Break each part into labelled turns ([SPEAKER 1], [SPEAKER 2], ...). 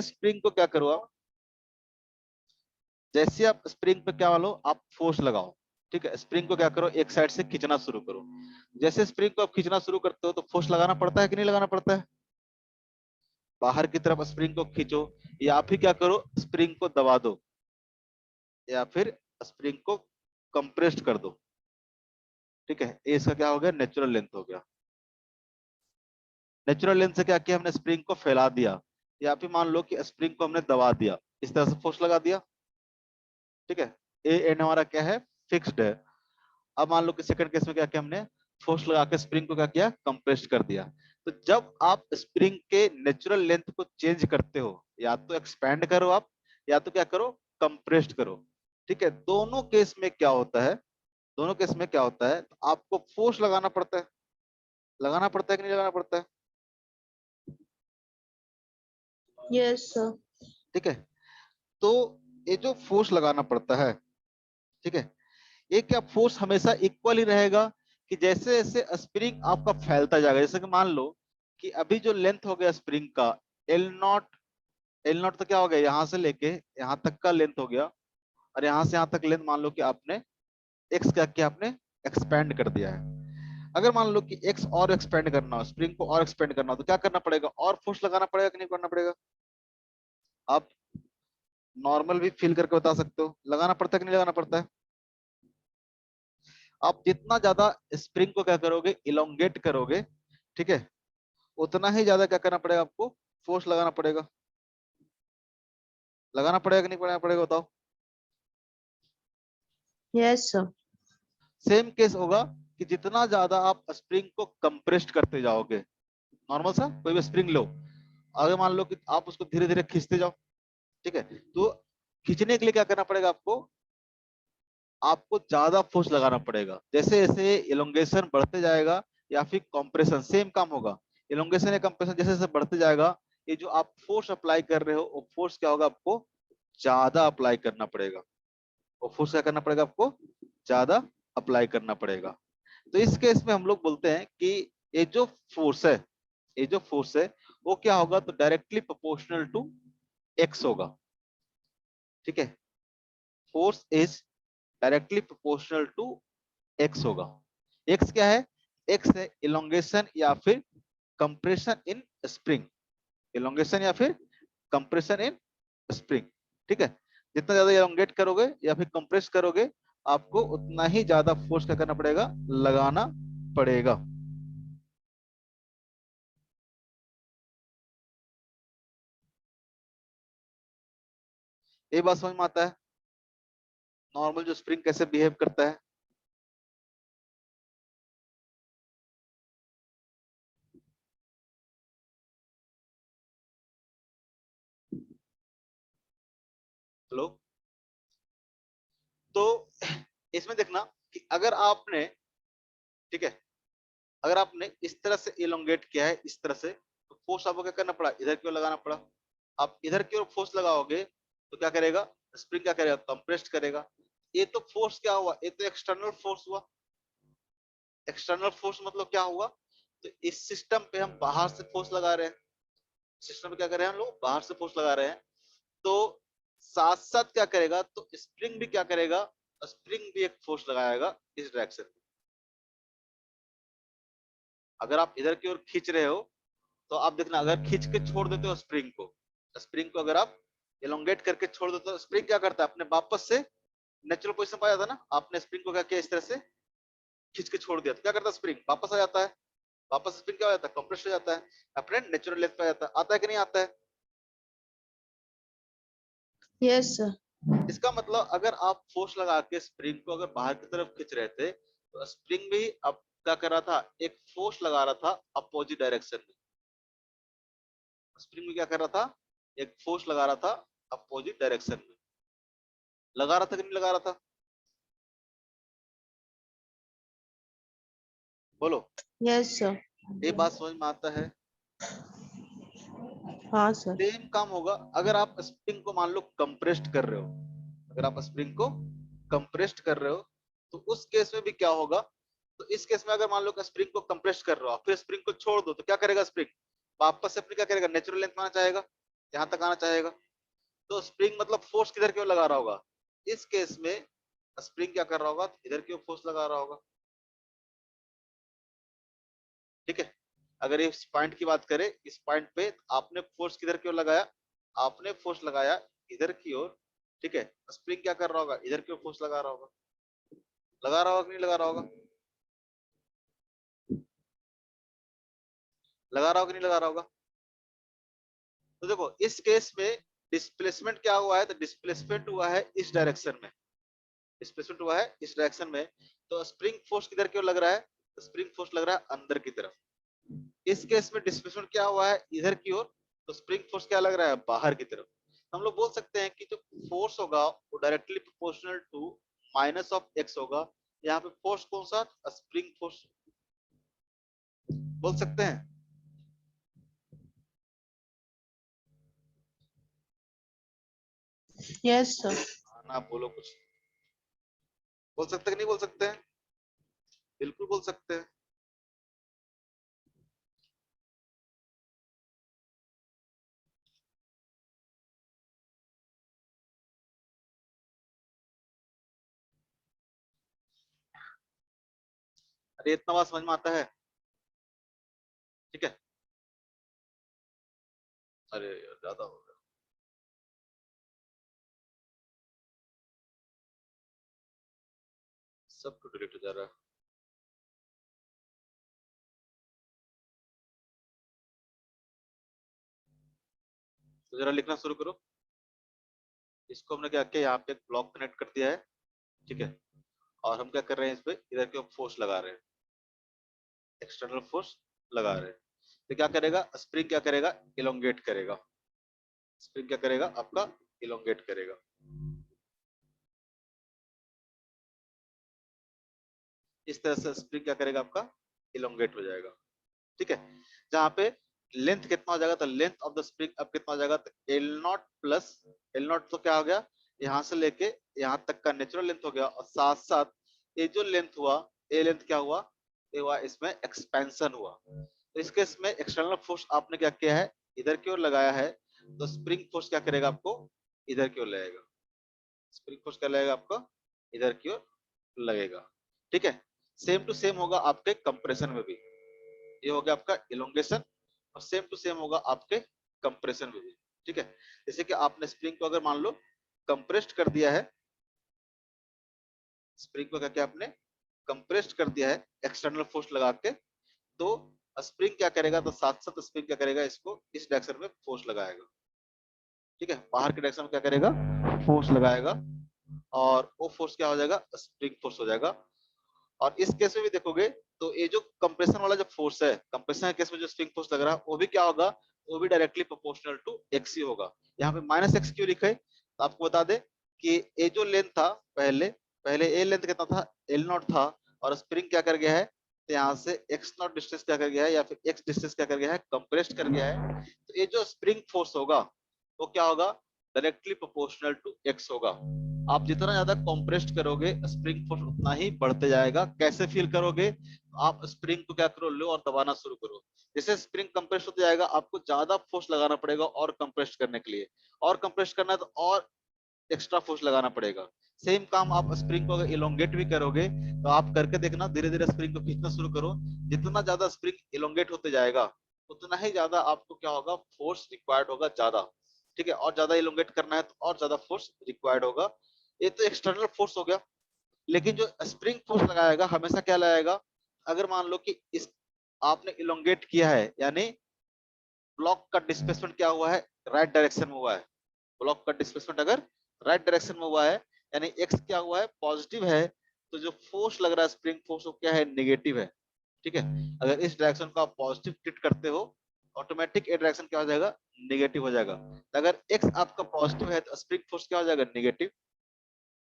[SPEAKER 1] Spring को क्या करो आप, जैसे आप स्प्रिंग पे क्या वालो आप फोर्स लगाओ, ठीक है, स्प्रिंग को क्या करो एक साइड से खींचना शुरू करो। जैसे स्प्रिंग को आप खींचना शुरू करते हो तो फोर्स लगाना पड़ता है कि नहीं लगाना पड़ता है? बाहर की तरफ स्प्रिंग को खींचो, या फिर क्या करो स्प्रिंग को दबा दो, या फिर स्प्रिंग को कंप्रेस्ड कर दो, ठीक है। ये इसका क्या हो गया, नेचुरल लेंथ हो गया। नेचुरल लेंथ से क्या किया हमने, स्प्रिंग को फैला दिया, या फिर मान लो कि स्प्रिंग को हमने दबा दिया, इस तरह से फोर्स लगा दिया, ठीक है। ए एंड हमारा क्या है, फिक्स्ड है। अब मान लो कि सेकंड केस में क्या किया हमने, फोर्स लगा के स्प्रिंग को क्या किया, कंप्रेस कर दिया। तो जब आप स्प्रिंग के नेचुरल लेंथ को चेंज करते हो, या तो एक्सपैंड करो आप, या तो क्या करो कंप्रेस्ड करो, ठीक है। दोनों केस में क्या होता है, दोनों केस में क्या होता है, तो आपको फोर्स लगाना पड़ता है, लगाना पड़ता है कि नहीं लगाना पड़ता है?
[SPEAKER 2] Yes sir.
[SPEAKER 1] ठीक है। तो ये जो फोर्स लगाना पड़ता है, ठीक है, ये क्या फोर्स हमेशा इक्वल ही रहेगा, कि जैसे जैसे स्प्रिंग आपका फैलता जाएगा, जैसे कि मान लो कि अभी जो लेंथ हो गया स्प्रिंग का एल नॉट, एल नॉट तो क्या हो गया, यहां से लेके यहां तक का लेंथ हो गया, और यहां से यहां तक लेंथ मान लो कि आपने एक्स क्या किया, आपने एक्सपेंड कर दिया है। अगर मान लो कि एक्स और एक्सपेंड करना हो, स्प्रिंग को और एक्सपेंड करना हो, तो क्या करना पड़ेगा, और फोर्स लगाना पड़ेगा कि नहीं करना पड़ेगा? आप नॉर्मल भी फील करके बता सकते हो, लगाना पड़ता है कि नहीं लगाना पड़ता है? आप जितना ज्यादा स्प्रिंग को क्या करोगे, इलोंगेट करोगे, ठीक है, उतना ही ज्यादा क्या करना पड़ेगा आपको, फोर्स लगाना पड़ेगा। लगाना पड़ेगा कि नहीं पड़ेगा पड़ेगा बताओ?
[SPEAKER 2] Yes sir.
[SPEAKER 1] सेम केस होगा कि जितना ज्यादा आप स्प्रिंग को कंप्रेस्ड करते जाओगे, नॉर्मल सा कोई भी स्प्रिंग लो, अगर मान लो कि आप उसको धीरे धीरे खींचते जाओ, ठीक है, तो खींचने के लिए क्या करना पड़ेगा आपको, आपको ज्यादा फोर्स लगाना पड़ेगा। जैसे जैसे इलोंगेशन बढ़ते जाएगा, या फिर कंप्रेशन, सेम काम होगा, इलोंगेशन या कंप्रेशन जैसे जैसे बढ़ते जाएगा, ये जो आप फोर्स अप्लाई कर रहे हो वो फोर्स क्या होगा, आपको ज्यादा अप्लाई करना पड़ेगा, वो फोर्स क्या करना पड़ेगा आपको, ज्यादा अप्लाई करना पड़ेगा। तो इस केस में हम लोग बोलते हैं कि ये जो फोर्स है, ये जो फोर्स है वो क्या होगा, तो डायरेक्टली प्रोपोर्शनल टू एक्स होगा, ठीक है। Force is directly proportional to X होगा। एक्स क्या है, एक्स है इलोंगेशन या फिर कंप्रेशन इन स्प्रिंग, इलोंगेशन या फिर कंप्रेशन इन स्प्रिंग, ठीक है। जितना ज्यादा इलोंगेट करोगे या फिर कंप्रेस करोगे, आपको उतना ही ज्यादा फोर्स क्या करना पड़ेगा, लगाना पड़ेगा। ये बात समझ में आता है, नॉर्मल जो स्प्रिंग कैसे बिहेव करता है? हेलो। तो इसमें देखना कि अगर आपने, ठीक है, अगर आपने इस तरह से इलोंगेट किया है इस तरह से, तो फोर्स आपको क्या करना पड़ा, इधर की ओर लगाना पड़ा। आप इधर की ओर फोर्स लगाओगे तो क्या करेगा, स्प्रिंग क्या करेगा, कंप्रेस्ड करेगा। ये तो फोर्स क्या हुआ, ये तो एक्सटर्नल फोर्स हुआ। एक्सटर्नल फोर्स मतलब क्या हुआ, तो इस सिस्टम पे हम बाहर से फोर्स लगा रहे हैं, सिस्टम पे क्या कर रहे हैं हम लोग, बाहर से फोर्स लगा रहे हैं। तो साथ साथ क्या करेगा, तो स्प्रिंग भी क्या करेगा, स्प्रिंग भी एक फोर्स लगाएगा इस डायरेक्शन में। अगर आप इधर की ओर खींच रहे हो, तो आप देखना अगर खींच के छोड़ देते हो स्प्रिंग को, स्प्रिंग को अगर आप एलोंगेट करके छोड़ देते हो, स्प्रिंग क्या करता है, अपने वापस से नेचुरल पोजीशन पर आ जाता है ना। आपने स्प्रिंग को क्या किया, इस तरह से खींच के छोड़ दिया, तो क्या करता है, स्प्रिंग वापस आ जाता है, वापस स्प्रिंग क्या हो जाता है, कंप्रेस हो जाता है, अपने नेचुरल लेंथ पे आ जाता है। आता है कि नहीं आता है?
[SPEAKER 2] Yes sir.
[SPEAKER 1] इसका मतलब अगर आप फोर्स लगा के स्प्रिंग को अगर बाहर की तरफ खींच रहे थे, तो स्प्रिंग भी अब क्या कर रहा था, एक फोर्स लगा रहा था अपोजिट डायरेक्शन में। स्प्रिंग में क्या कर रहा था, एक फोर्स लगा रहा था अपोजिट डायरेक्शन में। लगा रहा था कि नहीं लगा रहा था, बोलो।
[SPEAKER 2] Yes sir.
[SPEAKER 1] ये बात समझ में आता है?
[SPEAKER 2] हाँ सर।
[SPEAKER 1] सेम काम होगा अगर आप स्प्रिंग को मान लो कंप्रेस्ड कर रहे हो, अगर आप स्प्रिंग को कंप्रेस्ड कर रहे हो, तो उस केस में भी क्या होगा, तो इस केस में अगर मान लो स्प्रिंग को कंप्रेस कर रहे हो फिर स्प्रिंग को छोड़ दो, तो क्या करेगा स्प्रिंग, वापस से अपनी क्या करेगा, नेचुरल लेंथ माना चाहेगा। यहाँ तक आना चाहेगा। तो स्प्रिंग मतलब फोर्स किधर की ओर लगा रहा होगा, इस केस में स्प्रिंग क्या कर रहा होगा, इधर की ओर फोर्स लगा रहा होगा। ठीक है, अगर इस पॉइंट की बात करें, इस पॉइंट पे आपने फोर्स किधर की ओर लगाया, आपने फोर्स लगाया इधर की ओर। ठीक है, स्प्रिंग क्या कर रहा होगा, इधर की ओर फोर्स लगा रहा होगा। लगा रहा होगा कि नहीं लगा रहा होगा, लगा रहा होगा कि नहीं लगा रहा होगा। तो देखो इस केस में डिस्प्लेसमेंट क्या हुआ है, तो डिस्प्लेसमेंट हुआ है इस डायरेक्शन में, डिस्प्लेसमेंट हुआ है इस डायरेक्शन में। तो स्प्रिंग फोर्स किधर की ओर लग रहा है, स्प्रिंग फोर्स लग रहा है अंदर की तरफ। इस केस में डिस्प्लेसमेंट क्या हुआ है, इधर की ओर, तो स्प्रिंग फोर्स क्या लग रहा है, बाहर की तरफ। हम लोग बोल सकते हैं कि जो फोर्स होगा वो directly proportional to minus of X होगा। यहाँ पे फोर्स कौन सा, स्प्रिंग फोर्स बोल सकते हैं।
[SPEAKER 2] Yes, sir.
[SPEAKER 1] ना बोलो कुछ, बोल सकते हैं कि नहीं बोल सकते हैं, बिल्कुल बोल सकते हैं। अरे इतना बात समझ में आता है। ठीक है, अरे यार ज्यादा हो गया, सब तो डिलीट हो जा रहा है। तो जरा लिखना शुरू करो। इसको हमने क्या किया, यहाँ पे एक ब्लॉक कनेक्ट कर दिया है। ठीक है, और हम क्या कर रहे हैं, इस पे इधर के फोर्स लगा रहे हैं, एक्सटर्नल फोर्स लगा रहे हैं। तो क्या करेगा स्प्रिंग, क्या करेगा इलोंगेट करेगा। स्प्रिंग क्या करेगा आपका, इलोंगेट करेगा। इस तरह से स्प्रिंग क्या करेगा आपका, इलोंगेट हो जाएगा। ठीक है, जहाँ पे लेंथ कितना हो जाएगा, तो लेंथ ऑफ द स्प्रिंग अब कितना हो जाएगा, तो L not plus L not, तो क्या हो गया, यहाँ से लेके यहाँ तक का नेचुरल लेंथ हो गया, और साथ साथ ये जो लेंथ हुआ, ये लेंथ क्या हुआ, ये हुआ इसमें एक्सपेंशन हुआ। तो इस केस में एक्सटर्नल फोर्स आपने क्या किया है, इधर की ओर लगाया है, तो स्प्रिंग फोर्स क्या करेगा आपको, इधर की ओर लगेगा। स्प्रिंग फोर्स क्या लगेगा आपको, इधर की ओर लगेगा। ठीक है, सेम टू सेम होगा आपके कंप्रेशन में भी। ये हो गया आपका इलोंगेशन, और सेम टू सेम होगा आपके कंप्रेशन में भी। ठीक है, जैसे कि आपने स्प्रिंग को अगर मान लो कंप्रेस्ड कर दिया है, स्प्रिंग को क्या किया आपने, कंप्रेस्ड कर दिया है एक्सटर्नल फोर्स लगा के, तो स्प्रिंग क्या करेगा, तो साथ साथ स्प्रिंग क्या करेगा, इसको इस डायरेक्शन में फोर्स लगाएगा। ठीक है, बाहर के डायरेक्शन में क्या करेगा, फोर्स लगाएगा, और वो फोर्स क्या हो जाएगा, स्प्रिंग फोर्स हो जाएगा। और इस केस में भी देखोगे, तो ये जो कंप्रेशन वाला जो फोर्स है, कंप्रेशन के केस में जो स्प्रिंग फोर्स लग रहा है, वो भी क्या होगा, वो भी डायरेक्टली प्रोपोर्शनल टू एक्स ही होगा। यहाँ पे माइनस एक्स क्यों लिखा है, तो आपको बता दे कि ये जो लेंथ था, पहले पहले ए लेंथ कितना था, एल नॉट था, और स्प्रिंग क्या कर गया है, तो यहाँ से एक्स नॉट डिस्टेंस क्या कर गया है, या फिर एक्स डिस्टेंस क्या कर गया है, कंप्रेस्ड कर गया है। तो ये जो स्प्रिंग फोर्स होगा वो क्या होगा, डायरेक्टली प्रोपोर्शनल टू एक्स होगा। आप जितना ज्यादा कॉम्प्रेस्ड करोगे, स्प्रिंग फोर्स उतना ही बढ़ते जाएगा। कैसे फील करोगे, आप स्प्रिंग को क्या करो, लो और दबाना शुरू करो। जैसे स्प्रिंग कंप्रेस होते जाएगा, आपको ज्यादा फोर्स लगाना पड़ेगा और कंप्रेस करने के लिए, और कंप्रेस करना है तो और एक्स्ट्रा फोर्स लगाना पड़ेगा। सेम काम आप स्प्रिंग को अगर इलोंगेट भी करोगे, तो आप करके देखना, धीरे धीरे स्प्रिंग को खींचना शुरू करो। जितना ज्यादा स्प्रिंग इलोंगेट होते जाएगा, उतना ही ज्यादा आपको क्या होगा, फोर्स रिक्वायर्ड होगा ज्यादा। ठीक है, और ज्यादा इलोंगेट करना है तो और ज्यादा फोर्स रिक्वायर्ड होगा। ये तो एक्सटर्नल फोर्स हो गया। लेकिन जो स्प्रिंग फोर्स लगाएगा हमेशा क्या लगाएगा, अगर मान लो कि इस आपने इलोंगेट किया है, यानी ब्लॉक का डिस्प्लेसमेंट क्या हुआ है, राइट डायरेक्शन में हुआ है। ब्लॉक का डिस्प्लेसमेंट अगर राइट डायरेक्शन में हुआ है, यानी एक्स क्या हुआ है, पॉजिटिव है, तो जो फोर्स लग रहा है स्प्रिंग फोर्स वो क्या है, नेगेटिव है। ठीक है, अगर इस डायरेक्शन को आप पॉजिटिव ट्रीट करते हो, ऑटोमेटिक ए डायरेक्शन क्या हो जाएगा, नेगेटिव हो जाएगा। अगर एक्स आपका पॉजिटिव है, तो स्प्रिंग फोर्स क्या हो जाएगा, नेगेटिव।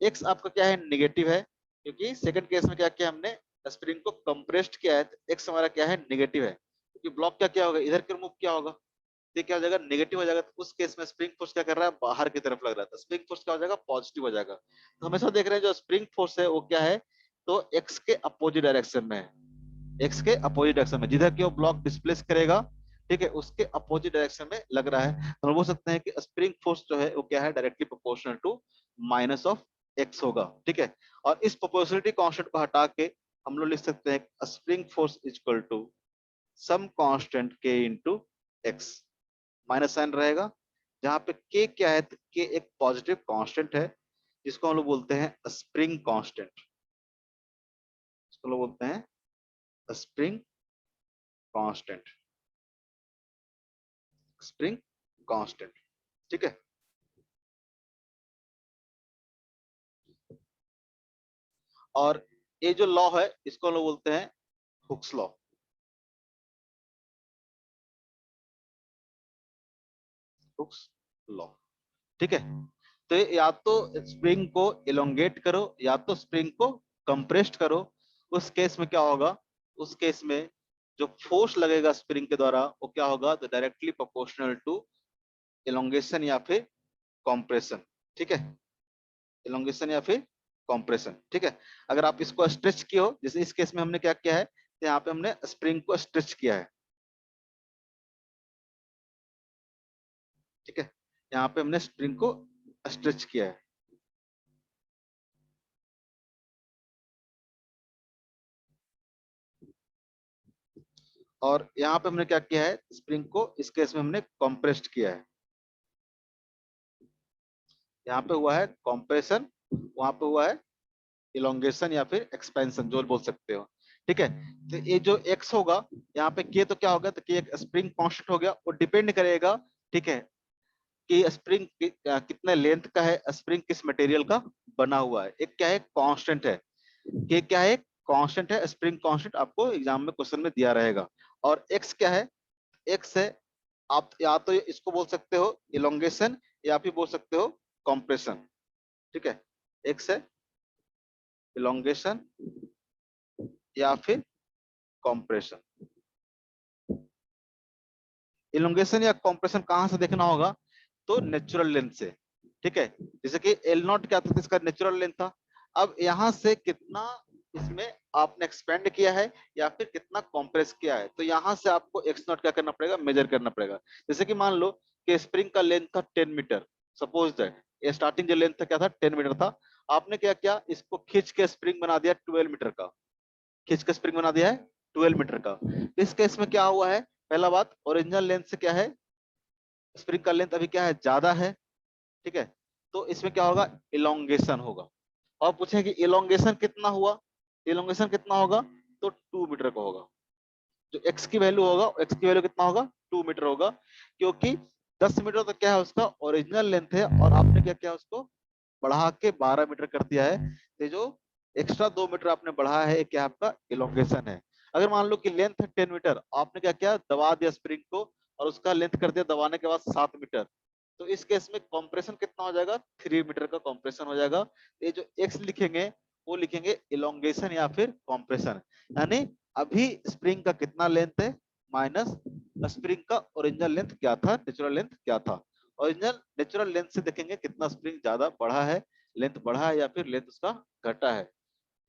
[SPEAKER 1] एक्स आपका क्या है, नेगेटिव है, क्योंकि सेकंड केस में क्या किया हमने, स्प्रिंग को कंप्रेस्ड किया है, तो एक्स हमारा क्या है, नेगेटिव है, क्योंकि ब्लॉक क्या क्या होगा, इधर की मूव क्या होगा, तो क्या हो जाएगा, नेगेटिव हो जाएगा। तो उस केस में स्प्रिंग फोर्स क्या कर रहा है, बाहर की तरफ लग रहा है, स्प्रिंग फोर्स क्या हो जाएगा, पॉजिटिव हो जाएगा। तो हमेशा देख रहे हैं जो स्प्रिंग फोर्स है वो क्या है, तो एक्स के अपोजिट डायरेक्शन में है, एक्स के अपोजिट डायरेक्शन में, जिधर की वो ब्लॉक डिस्प्लेस करेगा, ठीक है, उसके अपोजिट डायरेक्शन में लग रहा है, तो हम बोल सकते हैं कि स्प्रिंग फोर्स जो है वो क्या है, directly proportional to minus of X होगा। ठीक है, और इस प्रोपोर्शनलिटी कांस्टेंट को हटा के हम लोग लिख सकते हैं spring force is equal to some constant K into X, minus sign रहेगा। जहां पे के क्या है, तो के एक पॉजिटिव कांस्टेंट है जिसको हम लोग बोलते हैं स्प्रिंग कांस्टेंट, इसको लोग बोलते हैं स्प्रिंग कांस्टेंट, स्प्रिंग कांस्टेंट। ठीक है, और ये जो लॉ है इसको लोग बोलते हैं हुक्स लॉ। Hooke's law. ठीक है, तो या तो स्प्रिंग को इलोंगेट करो या तो स्प्रिंग को कंप्रेस्ड करो। उस केस में क्या होगा, उस केस में जो फोर्स लगेगा स्प्रिंग के द्वारा वो क्या होगा, तो डायरेक्टली प्रोपोर्शनल टू इलोंगेशन या फिर कॉम्प्रेशन। ठीक है, इलोंगेशन या फिर कॉम्प्रेशन। ठीक है, अगर आप इसको स्ट्रेच किए हो, जैसे इस केस में हमने क्या किया है, तो यहाँ पे हमने स्प्रिंग को स्ट्रेच किया है। ठीक है, यहाँ पे हमने स्प्रिंग को स्ट्रेच किया है। और यहाँ पे हमने क्या किया है, स्प्रिंग को इस केस में हमने कॉम्प्रेस्ड किया है। यहाँ पे हुआ है कॉम्प्रेशन, वहां पे हुआ है इलोंगेशन या फिर एक्सपेंशन, जो बोल सकते हो। ठीक है, तो ये जो एक्स होगा यहाँ पे के, तो क्या होगा, तो के एक स्प्रिंग कांस्टेंट हो गया, वो डिपेंड करेगा। ठीक है, कि स्प्रिंग कितने लेंथ का है, स्प्रिंग किस मटेरियल का बना हुआ है। एक क्या है, कांस्टेंट है, के क्या है, कांस्टेंट है, स्प्रिंग कांस्टेंट आपको एग्जाम में क्वेश्चन में दिया रहेगा। और एक्स क्या है, एक्स है, आप या तो इसको बोल सकते हो इलोंगेशन या फिर बोल सकते हो कॉम्प्रेशन। ठीक है, एक्स है इलोंगेशन या फिर कॉम्प्रेशन। इलोंगेशन या कॉम्प्रेशन कहां से देखना होगा, तो नेचुरल लेंथ से। ठीक है, जैसे कि एल नॉट क्या था, इसका नेचुरल लेंथ था। अब यहाँ से कितना इसमें आपने एक्सपेंड किया है या फिर कितना कॉम्प्रेस किया है, तो यहाँ से आपको एक्स नॉट क्या करना पड़ेगा, मेजर करना पड़ेगा। जैसे कि मान लो कि स्प्रिंग का लेंथ था 10 मीटर, सपोज दैट ये स्टार्टिंग जो लेंथ था क्या था, 10 मीटर था। आपने क्या किया, इसको खींच के स्प्रिंग बना दिया 12 मीटर का, खींच के स्प्रिंग बना दिया है 12 मीटर का। इस केस में क्या हुआ है, पहला बात ओरिजिनल लेंथ से क्या है, स्प्रिंग का लेंथ अभी क्या है, ज्यादा है। ठीक है, तो इसमें क्या होगा, इलोंगेशन होगा। और पूछे कि इलोंगेशन कितना हुआ, इलोंगेशन कितना होगा, तो 2 मीटर का होगा। जो एक्स की वैल्यू होगा, एक्स की वैल्यू कितना होगा, 2 मीटर होगा, क्योंकि 10 मीटर तो क्या है उसका ओरिजिनल लेंथ है, और आपने क्या किया, उसको बढ़ा के 12 मीटर कर दिया है। तो जो एक्स्ट्रा 2 मीटर आपने बढ़ाया है, क्या आपका इलोंगेशन है। अगर मान लो कि लेंथ है 10 मीटर, आपने क्या किया, दबा दिया स्प्रिंग को और उसका लेंथ कर दिया दबाने के बाद 7 मीटर, तो इस केस में कंप्रेशन कितना हो जाएगा, 3 मीटर का कंप्रेशन हो जाएगा। ये जो एक्स लिखेंगे वो लिखेंगे इलोंगेशन या फिर कंप्रेशन, यानी अभी स्प्रिंग का कितना लेंथ है माइनस स्प्रिंग का ओरिजिनल लेंथ क्या था, नेचुरल लेंथ क्या था। ओरिजिनल नेचुरल लेंथ से देखेंगे कितना स्प्रिंग ज्यादा बढ़ा है, लेंथ बढ़ा है या फिर लेंथ उसका घटा है।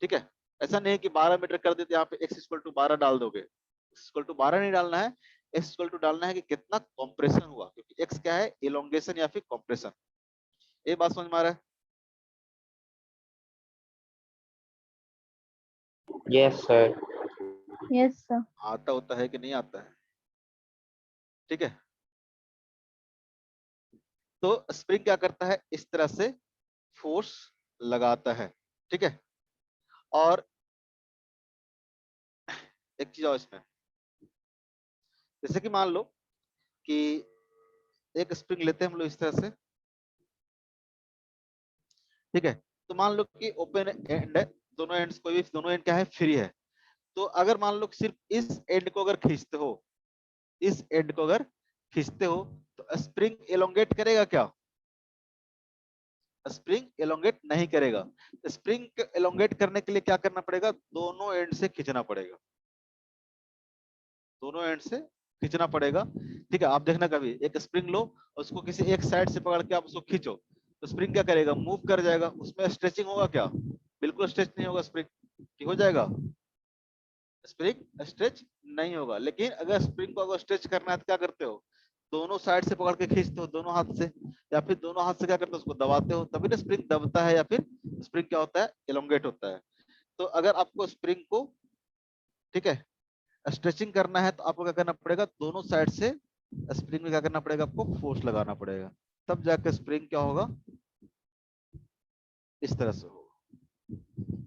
[SPEAKER 1] ठीक है, ऐसा नहीं है कि 12 मीटर कर देते यहाँ पे एक्स इक्वल टू 12 डाल दोगे, एक्स इक्वल टू 12 नहीं डालना है, एक्स इक्वल टू डालना है कि कितना कॉम्प्रेशन हुआ, क्योंकि एक्स क्या है, इलोंगेशन या फिर कॉम्प्रेशन। ये बात समझ में आ रहा है।
[SPEAKER 3] Yes, sir.
[SPEAKER 2] Yes, sir.
[SPEAKER 1] आता होता है कि नहीं आता है। ठीक है, तो स्प्रिंग क्या करता है, इस तरह से फोर्स लगाता है। ठीक है, और एक चीज और इसमें, जैसे कि मान लो कि एक स्प्रिंग लेते हैं हम लोग इस तरह से। ठीक है, तो मान लो कि ओपन एंड है, दोनों एंड्स कोई भी दोनों एंड क्या है, फ्री है। तो अगर मान लो कि सिर्फ इस एंड को अगर खींचते हो, इस एंड को अगर खींचते हो, तो स्प्रिंग एलोंगेट करेगा क्या, स्प्रिंग एलोंगेट नहीं करेगा। स्प्रिंग एलोंगेट करने के लिए क्या करना पड़ेगा, दोनों एंड से खींचना पड़ेगा, दोनों एंड से खींचना पड़ेगा। ठीक है, आप देखना कभी एक स्प्रिंग लो, उसको किसी एक साइड से पकड़ के आप उसको खींचो, तो स्प्रिंग क्या करेगा, मूव कर जाएगा। उसमें स्ट्रेचिंग होगा क्या, बिल्कुल स्ट्रेच नहीं होगा स्प्रिंग, ठीक हो जाएगा, स्प्रिंग स्ट्रेच नहीं होगा। लेकिन अगर स्प्रिंग को अगर स्ट्रेच करना है तो क्या करते हो, दोनों साइड से पकड़ के खींचते हो दोनों हाथ से, या फिर दोनों हाथ से क्या करते हो, उसको दबाते हो, तभी ना स्प्रिंग दबता है या फिर स्प्रिंग क्या होता है, एलोंगेट होता है। तो अगर आपको स्प्रिंग को, ठीक है, स्ट्रेचिंग करना है तो आपको क्या करना पड़ेगा, दोनों साइड से स्प्रिंग में क्या करना पड़ेगा, आपको फोर्स लगाना पड़ेगा, तब जाकर स्प्रिंग क्या होगा, इस तरह से होगा,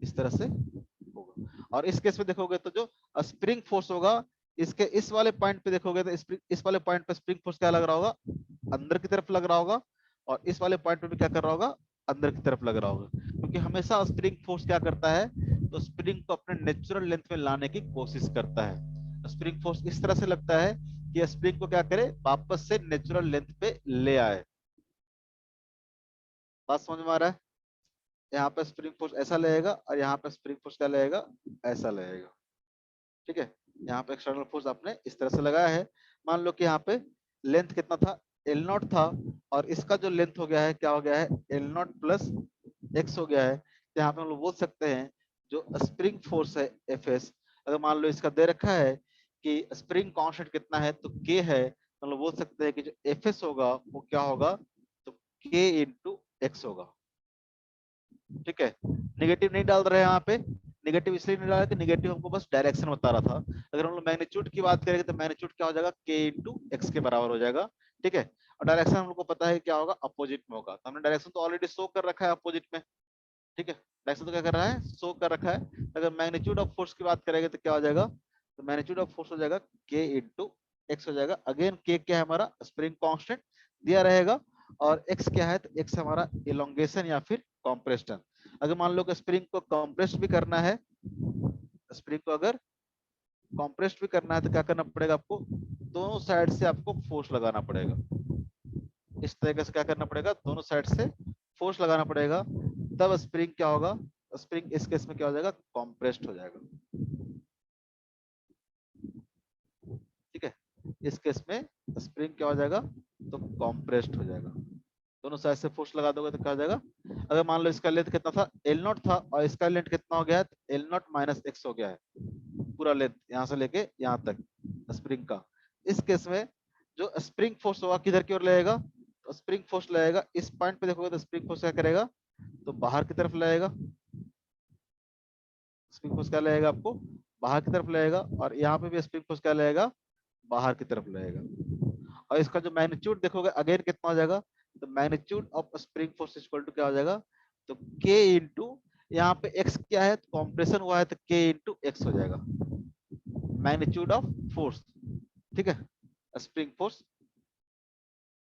[SPEAKER 1] इस तरह से होगा। और इस केस में देखोगे तो जो स्प्रिंग फोर्स होगा, इसके इस वाले पॉइंट पे देखोगे तो इस वाले पॉइंट पे स्प्रिंग फोर्स क्या लग रहा होगा, अंदर की तरफ लग रहा होगा, और इस वाले पॉइंट पे भी क्या कर रहा होगा, अंदर की तरफ लग रहा होगा। क्योंकि हमेशा स्प्रिंग फोर्स क्या करता है, तो स्प्रिंग को अपने नेचुरल लेंथ में लाने की कोशिश करता है। स्प्रिंग फोर्स इस तरह से लगता है कि स्प्रिंग को क्या करे, वापस से नेचुरल लेंथ पे ले आए। बात समझ में आ रहा है? यहाँ पे स्प्रिंग फोर्स ऐसा लगेगा और यहाँ पे स्प्रिंग फोर्स क्या लगेगा, ऐसा लगेगा। ठीक है, यहाँ पे एक्सटर्नल फोर्स आपने इस तरह से लगाया है। मान लो कि यहाँ पे लेंथ कितना था, एल नॉट था, और इसका जो लेंथ हो गया है, क्या हो गया है, एल नॉट प्लस एक्स हो गया है। तो यहाँ पे हम लोग बोल सकते हैं जो स्प्रिंग फोर्स है एफ एस, अगर मान लो इसका दे रखा है कि स्प्रिंग कांस्टेंट कितना है तो के है, तो हम लोग बोल सकते हैं कि जो एफ एस होगा वो क्या होगा, तो के इंटू एक्स होगा। ठीक है, निगेटिव नहीं डाल रहे हैं यहाँ पे, निगेटिव इसलिए नहीं डाला कि निगेटिव हमको बस डायरेक्शन बता रहा था। अगर हम लोग मैग्नीट्यूड की बात करेंगे तो मैग्नीट्यूड क्या हो जाएगा, के इंटू एक्स के बराबर हो जाएगा। ठीक है, और डायरेक्शन हम लोग को पता है क्या होगा, अपोजिट में होगा, तो हमने डायरेक्शन तो ऑलरेडी शो कर रखा है अपोजिट में। ठीक है, डायरेक्शन तो क्या कर रहा है, शो कर रखा है। अगर मैग्नीट्यूड ऑफ फोर्स की बात करेंगे तो क्या हो जाएगा, तो मैग्नीट्यूड ऑफ फोर्स हो जाएगा के इंटू एक्स हो जाएगा। अगेन के क्या है हमारा, स्प्रिंग कांस्टेंट दिया रहेगा, और एक्स क्या है, तो एक्स हमारा इलोंगेशन या फिर कॉम्प्रेशन। अगर मान लो कि स्प्रिंग को कंप्रेस भी करना है, स्प्रिंग को अगर कंप्रेस भी करना है तो क्या करना पड़ेगा आपको, दोनों साइड से आपको फोर्स लगाना पड़ेगा। इस तरीके से क्या करना पड़ेगा, दोनों साइड से फोर्स लगाना पड़ेगा, तब स्प्रिंग क्या होगा, स्प्रिंग इस केस में क्या हो जाएगा, कॉम्प्रेस्ड हो जाएगा। ठीक है, इस केस में स्प्रिंग क्या हो जाएगा, तो कॉम्प्रेस्ड हो जाएगा। दोनों साइड से फोर्स लगा दोगे तो क्या हो जाएगा, अगर मान लो इसका लेंथ कितना था, एल नॉट था, और इसका लेंथ कितना हो गया है, एल नॉट माइनस एक्स हो गया है, पूरा लेंथ यहाँ से लेके यहाँ तक स्प्रिंग का। इस केस में जो स्प्रिंग फोर्स होगा किधर की ओर लगेगा, तो स्प्रिंग फोर्स लगेगा इस पॉइंट पे, देखोगे तो स्प्रिंग फोर्स क्या करेगा, तो बाहर की तरफ लगेगा। स्प्रिंग फोर्स क्या लगेगा आपको, बाहर की तरफ लगेगा, और यहाँ पे भी स्प्रिंग फोर्स क्या लगेगा, बाहर की तरफ लगेगा। और इसका जो मैग्नीट्यूड देखोगे अगेन कितना हो जाएगा, तो magnitude of spring force equal to क्या हो जाएगा, तो के इंटू, यहाँ पे एक्स क्या है, तो कॉम्प्रेशन हुआ है तो के इंटू एक्स हो जाएगा, मैग्नीट्यूड ऑफ फोर्स। ठीक है, स्प्रिंग फोर्स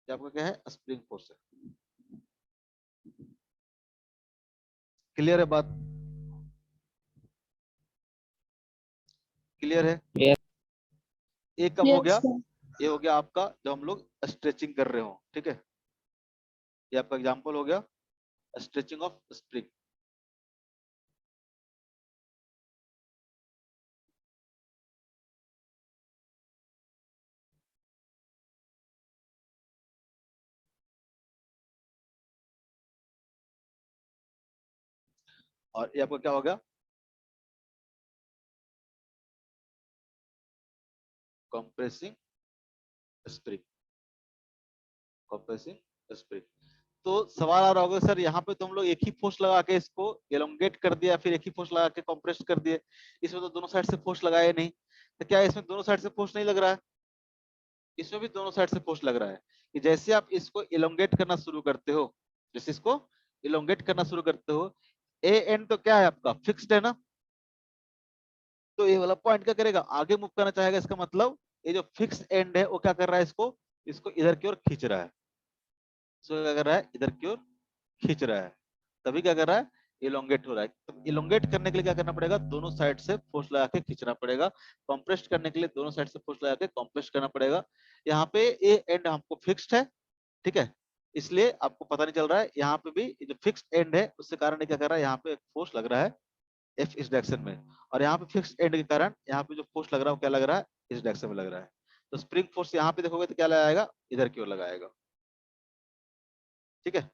[SPEAKER 1] आपका क्या है, स्प्रिंग फोर्स है। क्लियर है बात, क्लियर है?
[SPEAKER 3] Yes.
[SPEAKER 1] ये कब हो
[SPEAKER 2] Yes,
[SPEAKER 1] गया,
[SPEAKER 2] sir.
[SPEAKER 1] ये हो गया आपका जब हम लोग स्ट्रेचिंग कर रहे हो। ठीक है, ये आपका एग्जांपल हो गया स्ट्रेचिंग ऑफ स्प्रिंग। और ये आपका क्या हो गया, कंप्रेसिंग स्प्रिंग, कंप्रेसिंग स्प्रिंग। तो सवाल आ रहा होगा सर यहाँ पे तो हम लोग एक ही फोर्स लगा के इसको एलोंगेट कर दिया, फिर एक ही फोर्स लगा के कंप्रेस कर दिए, इसमें तो दोनों साइड से फोर्स लगाए नहीं, तो क्या इसमें दोनों साइड से फोर्स नहीं लग रहा है, इसमें भी दोनों साइड से फोर्स लग रहा है। कि जैसे आप इसको इलोंगेट करना शुरू करते हो, जैसे इसको इलोंगेट करना शुरू करते हो, ए एंड तो क्या है आपका फिक्स्ड है ना, तो ये वाला पॉइंट क्या करेगा, आगे मूव करना चाहेगा, इसका मतलब ये जो फिक्स एंड है वो क्या कर रहा है, इसको इसको इधर की ओर खींच रहा है, इसको क्या कर रहा है, इधर की ओर खींच रहा है, तभी क्या कर रहा है, इलोंगेट हो रहा है। तो इलोंगेट करने के लिए क्या करना पड़ेगा, दोनों साइड से फोर्स लगा के खींचना पड़ेगा। कंप्रेस्ड करने के लिए दोनों साइड से फोर्स लगा के कंप्रेस करना पड़ेगा। यहाँ पे ए एंड हमको फिक्स्ड है, ठीक है, इसलिए आपको पता नहीं चल रहा है, यहाँ पे भी जो फिक्स्ड एंड है उसके कारण क्या कर रहा है, यहाँ पे एक फोर्स लग रहा है एफ इस डायरेक्शन में, और यहाँ पे फिक्स्ड एंड के कारण यहाँ पे जो फोर्स लग रहा है वो क्या लग रहा है, इस डायरेक्शन में लग रहा है। तो स्प्रिंग फोर्स यहाँ पे देखोगे तो क्या लगाएगा, इधर की ओर लगाएगा। ठीक है,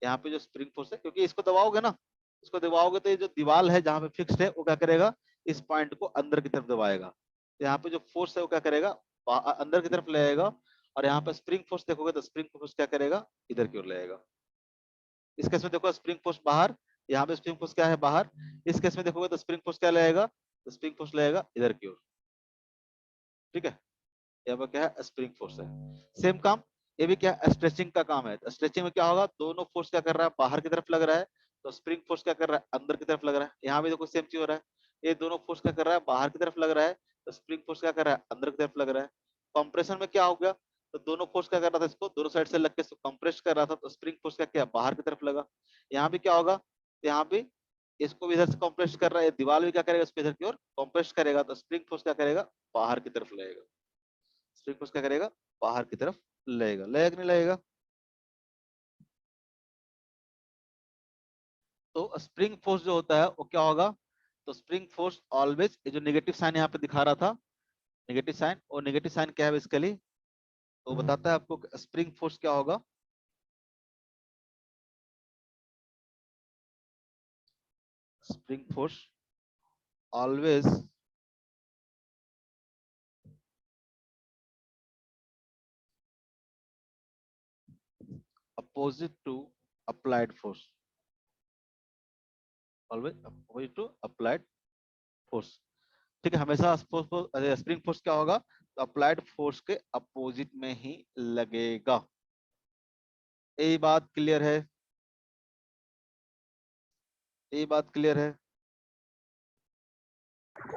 [SPEAKER 1] यहाँ पे जो स्प्रिंग फोर्स है, क्योंकि इसको दबाओगे ना, इसको दबाओगे तो ये जो दीवार है जहाँ पे फिक्स्ड है वो क्या करेगा, इस पॉइंट को अंदर की तरफ दबाएगा। तो यहाँ पे जो फोर्स है वो क्या करेगा, अंदर की तरफ ले आएगा। और यहाँ पे स्प्रिंग फोर्स देखोगे तो स्प्रिंग फोर्स क्या करेगा, इधर की ओर ले आएगा। इस केस में देखो स्प्रिंग फोर्स बाहर, यहाँ पे स्प्रिंग फोर्स क्या है, बाहर। इस केस में देखोगे तो स्प्रिंग फोर्स क्या लेगा, तो स्प्रिंग फोर्स लेगा इधर की ओर। ठीक है, यहाँ पर क्या है, स्प्रिंग फोर्स है। सेम काम ये भी क्या है, स्ट्रेचिंग का काम है। स्ट्रेचिंग में क्या होगा, दोनों फोर्स क्या कर रहा है, बाहर की तरफ लग रहा है, तो स्प्रिंग फोर्स क्या कर रहा है, अंदर की तरफ लग रहा है। यहाँ भी देखो सेम चीज हो रहा है, ये दोनों फोर्स क्या कर रहा है, बाहर की तरफ लग रहा है, तो स्प्रिंग फोर्स क्या कर रहा है, अंदर की तरफ लग रहा है। कंप्रेशन में क्या हो गया, तो दोनों फोर्स क्या कर रहा था, इसको दोनों साइड से लग के इसको कंप्रेस कर रहा था, तो स्प्रिंग फोर्स क्या किया, बाहर की तरफ लगा। यहाँ भी क्या होगा, यहाँ भी इसको भी इधर से कंप्रेस कर रहा है, दीवार भी क्या करेगा, इसको इधर की ओर कंप्रेस करेगा, तो स्प्रिंग फोर्स क्या करेगा, बाहर की तरफ लगेगा। स्प्रिंग फोर्स क्या करेगा, बाहर की तरफ लगेगा। लगेगा कि नहीं लगेगा। तो स्प्रिंग फोर्स जो होता है वो क्या होगा, तो स्प्रिंग फोर्स ऑलवेज, ये जो नेगेटिव साइन यहाँ पे दिखा रहा था, नेगेटिव साइन, और नेगेटिव साइन क्या है बेसिकली, तो बताता है आपको स्प्रिंग फोर्स क्या होगा। Spring force always opposite to applied force, always opposite to applied force. ठीक है, हमेशा स्प्रिंग फोर्स क्या होगा, तो अप्लाइड फोर्स के अपोजिट में ही लगेगा। यही बात क्लियर है, यही बात क्लियर है।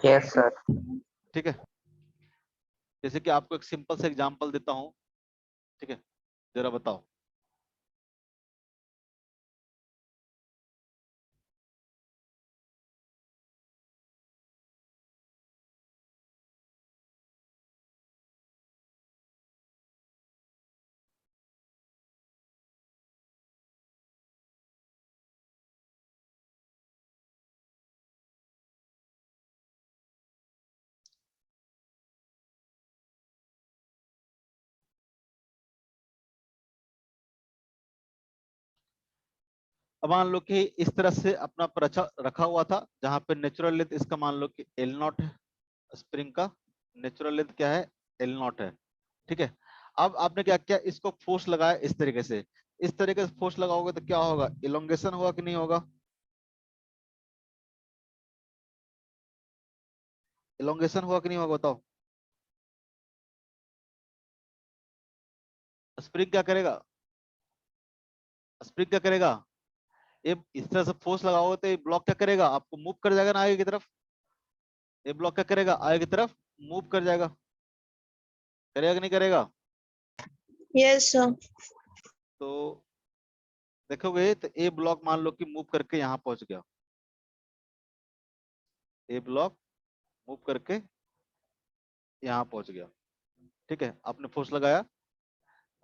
[SPEAKER 3] Yes sir.
[SPEAKER 1] ठीक है, जैसे कि आपको एक सिंपल सा एग्जांपल देता हूं। ठीक है, जरा बताओ। अब मान लो कि इस तरह से अपना रखा रखा हुआ था, जहां पे नेचुरल लेंथ इसका मान लो कि एल नॉट है, स्प्रिंग का नेचुरल लेंथ क्या है, एल नॉट है। ठीक है, अब आपने क्या किया, इसको फोर्स लगाया इस तरीके से। इस तरीके से फोर्स लगाओगे तो क्या होगा, इलोंगेशन होगा कि नहीं होगा, इलोंगेशन होगा कि नहीं होगा, बताओ। स्प्रिंग क्या करेगा, स्प्रिंग क्या करेगा, ये इस तरह से फोर्स लगाओगे तो ये ब्लॉक क्या करेगा, आपको मूव कर जाएगा ना आगे की तरफ। ये ब्लॉक क्या करेगा, आगे की तरफ मूव कर जाएगा, करेगा कि नहीं करेगा।
[SPEAKER 2] Yes sir.
[SPEAKER 1] तो देखोगे तो ए ब्लॉक मान लो कि मूव करके यहाँ पहुंच गया, ए ब्लॉक मूव करके यहाँ पहुंच गया। ठीक है, आपने फोर्स लगाया,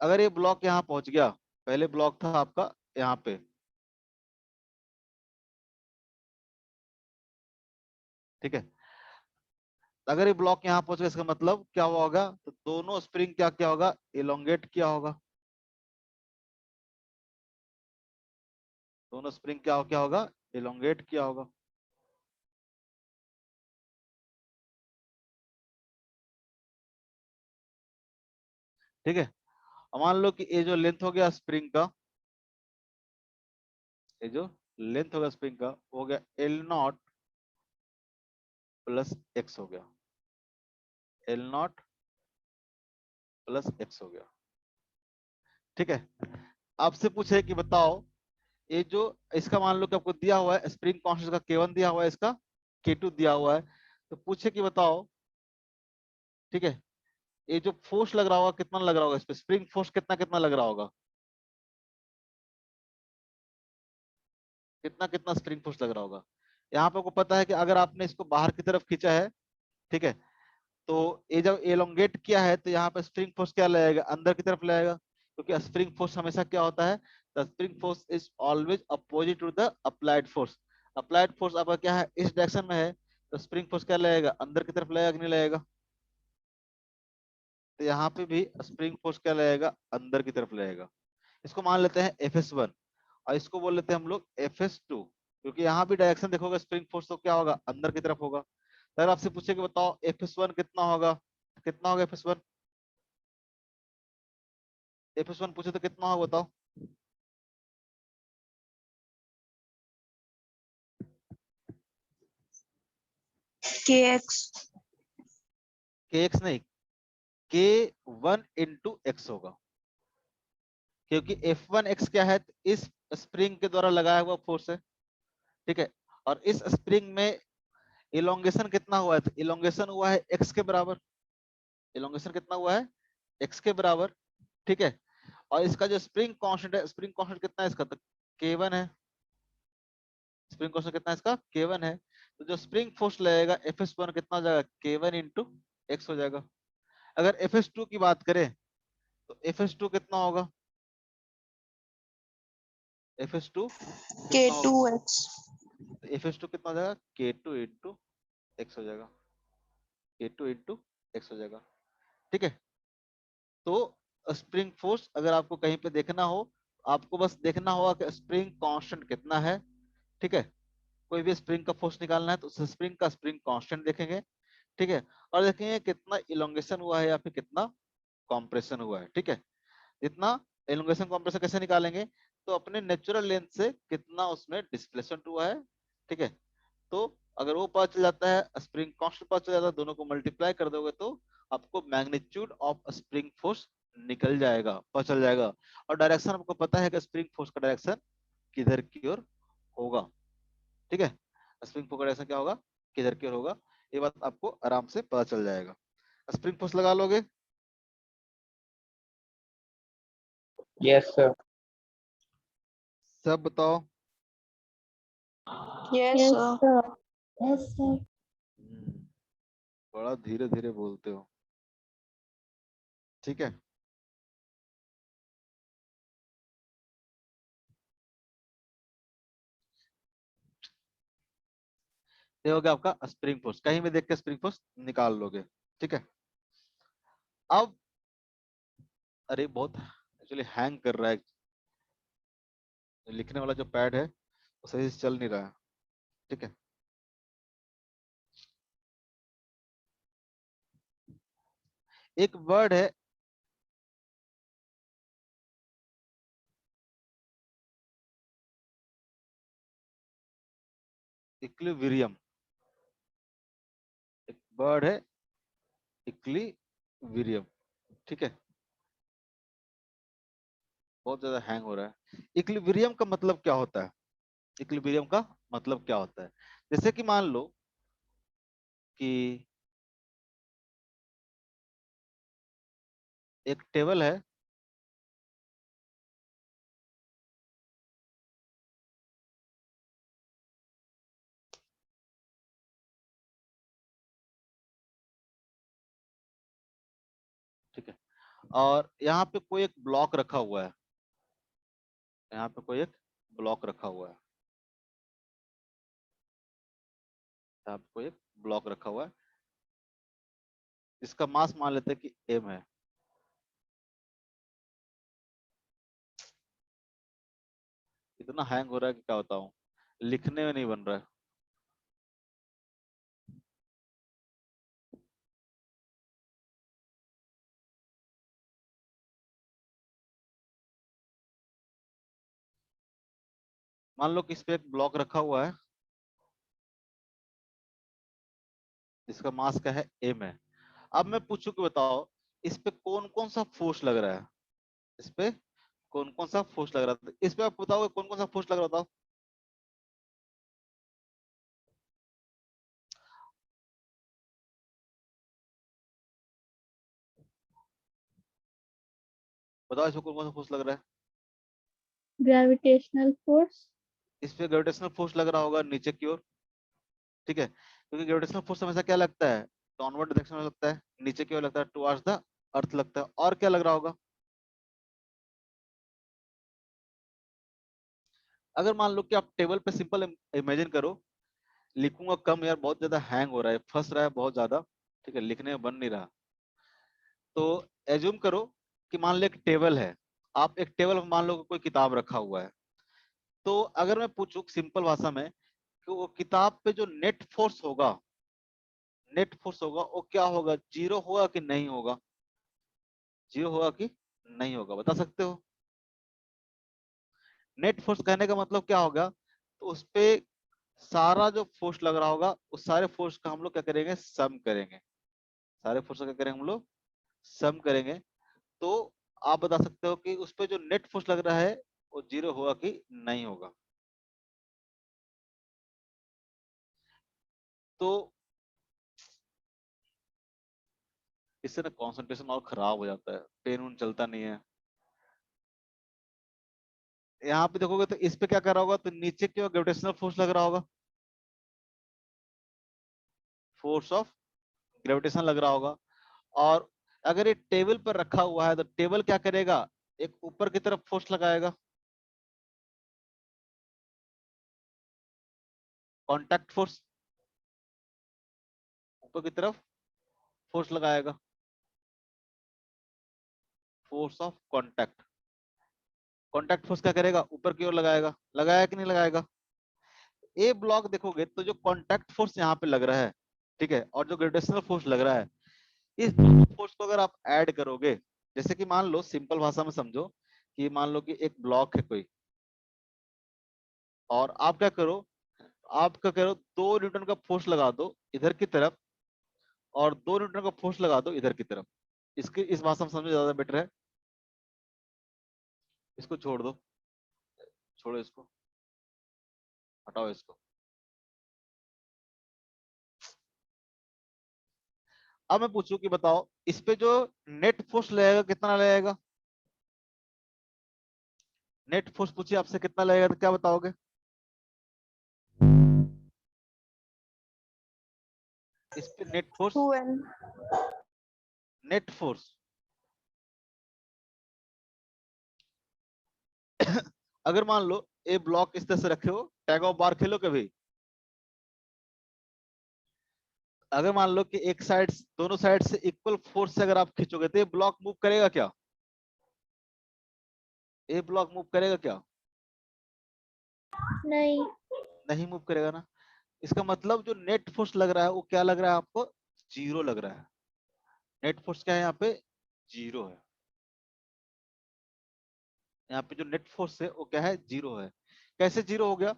[SPEAKER 1] अगर ये ब्लॉक यहाँ पहुंच गया, पहले ब्लॉक था आपका यहाँ पे, ठीक है, अगर ये ब्लॉक यहाँ पहुंच गया, इसका मतलब क्या हुआ होगा, तो दोनों स्प्रिंग क्या क्या होगा, इलोंगेट किया होगा। दोनों स्प्रिंग क्या क्या होगा, इलोंगेट किया होगा। ठीक है, अब मान लो कि ये जो लेंथ हो गया स्प्रिंग का, ये जो लेंथ हो गया स्प्रिंग का हो गया एल नॉट प्लस एक्स हो गया, एल नॉट प्लस एक्स हो गया। ठीक है, आपसे पूछे कि बताओ, ये जो इसका मान लो कि आपको दिया हुआ है स्प्रिंग कांस्टेंट का K1 दिया हुआ है, इसका K2 दिया हुआ है, तो पूछे कि बताओ, ठीक है, ये जो फोर्स लग रहा होगा कितना लग रहा होगा, इस पे स्प्रिंग फोर्स कितना कितना लग रहा होगा, कितना कितना स्प्रिंग फोर्स लग रहा होगा। यहाँ पे आपको पता है कि अगर आपने इसको बाहर की तरफ खींचा है, ठीक है, तो ये जब एलोंगेट किया है तो यहाँ पे स्प्रिंग फोर्स क्या लगेगा, अंदर की तरफ लगेगा, क्योंकि स्प्रिंग फोर्स हमेशा क्या होता है, the spring force is always opposite to the applied force. Applied force आपका क्या है, इस डायरेक्शन में है, तो स्प्रिंग फोर्स क्या लगेगा, अंदर की तरफ लगेगा कि नहीं लगेगा। तो यहाँ पे भी स्प्रिंग फोर्स क्या लगेगा, अंदर की तरफ लगेगा। इसको मान लेते हैं Fs1, और इसको बोल लेते हैं हम लोग Fs2, क्योंकि यहाँ भी डायरेक्शन देखोगे स्प्रिंग फोर्स तो क्या होगा, अंदर की तरफ होगा। अगर आपसे पूछे कि बताओ F1 कितना होगा, कितना होगा F1, F1 पूछे तो कितना होगा बताओ।
[SPEAKER 2] KX।
[SPEAKER 1] kx नहीं, K1 × x होगा, क्योंकि F1x क्या है, इस स्प्रिंग के द्वारा लगाया हुआ फोर्स है, ठीक है। और इस स्प्रिंग में इलोंगेशन कितना हुआ है, तो इलोंगेशन हुआ है x के बराबर, इलोंगेशन कितना हुआ है, x के बराबर, ठीक है। और इसका जो स्प्रिंग कांस्टेंट है, स्प्रिंग कांस्टेंट कितना है इसका, तो K1 है, स्प्रिंग कांस्टेंट कितना है इसका, K1 है। तो जो स्प्रिंग फोर्स लगेगा Fs1 कितना हो जाएगा, K1 × x हो जाएगा। अगर Fs2 की बात करें तो Fs2 कितना होगा, Fs2 कितना होगा,
[SPEAKER 2] K2X।
[SPEAKER 1] तो Fs2 कितना हो जाएगा, K2 × x हो जाएगा, K2 × x हो जाएगा, ठीक है। तो स्प्रिंग फोर्स अगर आपको कहीं पे देखना हो, आपको बस देखना होगा कि स्प्रिंग कांस्टेंट कितना है, ठीक है। कोई भी स्प्रिंग का फोर्स निकालना है तो उस स्प्रिंग का स्प्रिंग कांस्टेंट देखेंगे, ठीक है। और देखेंगे कितना इलोंगेशन हुआ है या फिर कितना कॉम्प्रेशन हुआ है, ठीक है। जितना इलोंगेशन कॉम्प्रेशन कैसे निकालेंगे, तो अपने नेचुरल लेंथ से कितना उसमें डिस्प्लेसमेंट हुआ है, ठीक है। तो अगर वो पता चल जाता है, स्प्रिंग कांस्टेंट पता चल जाता है, दोनों को मल्टीप्लाई कर दोगे तो आपको मैग्नीट्यूड ऑफ स्प्रिंग फोर्स निकल जाएगा, पता चल जाएगा। और डायरेक्शन आपको पता है कि स्प्रिंग फोर्स का डायरेक्शन किधर की ओर होगा, ठीक है। स्प्रिंग फोर्स का डायरेक्शन क्या होगा, किधर की ओर होगा, ये बात आपको आराम से पता चल जाएगा। स्प्रिंग फोर्स लगा लोगे।
[SPEAKER 3] Yes sir.
[SPEAKER 1] सब बताओ।
[SPEAKER 2] Yes, sir.
[SPEAKER 4] Yes sir.
[SPEAKER 1] बड़ा धीरे धीरे बोलते हो, ठीक है। ये हो गया आपका स्प्रिंग फोर्स, कहीं भी देख के स्प्रिंग फोर्स निकाल लोगे, ठीक है। अब अरे बहुत एक्चुअली हैंग कर रहा है, लिखने वाला जो पैड है वो सही से चल नहीं रहा है, ठीक है। एक वर्ड है इक्विलिब्रियम, एक वर्ड है इक्विलिब्रियम, ठीक है। बहुत ज्यादा हैंग हो रहा है। इक्विलिब्रियम का मतलब क्या होता है, इक्विलिब्रियम का मतलब क्या होता है, जैसे कि मान लो कि एक टेबल है, ठीक है। और यहाँ पे कोई एक ब्लॉक रखा हुआ है, यहाँ पे कोई एक ब्लॉक रखा हुआ है, यहाँ पे कोई एक ब्लॉक रखा हुआ है, इसका मास मान लेते हैं कि m है। इतना हैंग हो रहा है कि क्या बताऊं, लिखने में नहीं बन रहा है। मान लो कि इस पे एक ब्लॉक रखा हुआ है, इसका मास क्या है, m है। अब मैं पूछूं कि बताओ इस पे कौन कौन सा फोर्स लग रहा है, इस पे कौन कौन सा फोर्स लग रहा है, इस पे आप बताओगे कौन कौन सा फोर्स लग रहा है, बताओ। बताओ इस पे कौन कौन सा फोर्स लग रहा है।
[SPEAKER 4] Gravitational force.
[SPEAKER 1] इस पे ग्रेविटेशनल फोर्स लग रहा होगा नीचे की ओर, ठीक है, क्योंकि ग्रेविटेशनल फोर्स हमेशा क्या लगता है, डाउनवर्ड डायरेक्शन में लगता है, नीचे की ओर लगता है, टुवर्ड्स द अर्थ लगता है। और क्या लग रहा होगा, अगर मान लो कि आप टेबल पे सिंपल इमेजिन करो, लिखूंगा कम यार, बहुत ज्यादा हैंग हो रहा है, फंस रहा है बहुत ज्यादा, ठीक है, लिखने में बन नहीं रहा। तो एज्यूम करो कि मान लो एक टेबल है, आप एक टेबल पर मान लो कि कोई किताब रखा हुआ है। तो अगर मैं पूछूं सिंपल भाषा में कि वो किताब पे जो नेट फोर्स होगा, नेट फोर्स होगा वो क्या होगा, जीरो होगा कि नहीं होगा, जीरो होगा कि नहीं होगा, बता सकते हो? नेट फोर्स कहने का मतलब क्या होगा, तो उस पे सारा जो फोर्स लग रहा होगा उस सारे फोर्स का हम लोग क्या करेंगे, सम करेंगे, सारे फोर्स का क्या करेंगे हम लोग, सम करेंगे। तो आप बता सकते हो कि उस पे जो नेट फोर्स लग रहा है वो जीरो होगा कि नहीं होगा। तो इससे ना कंसंट्रेशन और खराब हो जाता है, पेन उन चलता नहीं है। यहाँ पे देखोगे तो इस पे क्या कर रहा होगा, तो नीचे की ओर ग्रेविटेशनल फोर्स लग रहा होगा, फोर्स ऑफ ग्रेविटेशन लग रहा होगा। और अगर ये टेबल पर रखा हुआ है तो टेबल क्या करेगा, एक ऊपर की तरफ फोर्स लगाएगा, कांटेक्ट फोर्स, ऊपर की तरफ फोर्स लगाएगा, force of contact. Contact force क्या करेगा, ऊपर की ओर लगाएगा, लगाया कि नहीं लगाएगा? ए ब्लॉक देखोगे तो जो कांटेक्ट फोर्स यहाँ पे लग रहा है, ठीक है, और जो ग्रेविटेशनल फोर्स लग रहा है, इस दोनों फोर्स को अगर आप ऐड करोगे, जैसे कि मान लो सिंपल भाषा में समझो कि मान लो कि एक ब्लॉक है कोई, और आप क्या करो, आप क्या करो, 2 न्यूटन का फोर्स लगा दो इधर की तरफ, और 2 न्यूटन का फोर्स लगा दो इधर की तरफ। इसकी इस भाषा में समझो ज्यादा बेटर है, इसको छोड़ दो, छोड़ो इसको, हटाओ इसको। अब मैं पूछूं कि बताओ इस पे जो नेट फोर्स लगेगा कितना लगेगा, नेट फोर्स पूछिए आपसे कितना लगेगा तो क्या बताओगे? इस पे net force,
[SPEAKER 2] 2N.
[SPEAKER 1] Net force अगर मान लो ए ब्लॉक इस तरह से रखे हो, टैग ऑफ बार खेलो कभी, अगर मान लो कि एक साइड, दोनों साइड से इक्वल फोर्स से अगर आप खींचोगे तो ये ब्लॉक मूव करेगा क्या, ये ब्लॉक मूव करेगा क्या?
[SPEAKER 4] नहीं।
[SPEAKER 1] नहीं मूव करेगा ना। इसका मतलब जो नेट फोर्स लग रहा है वो क्या लग रहा है आपको, जीरो लग रहा है। नेट फोर्स क्या है यहाँ पे, जीरो है। यहाँ पे जो नेट फोर्स है वो क्या है, जीरो है। कैसे जीरो हो गया,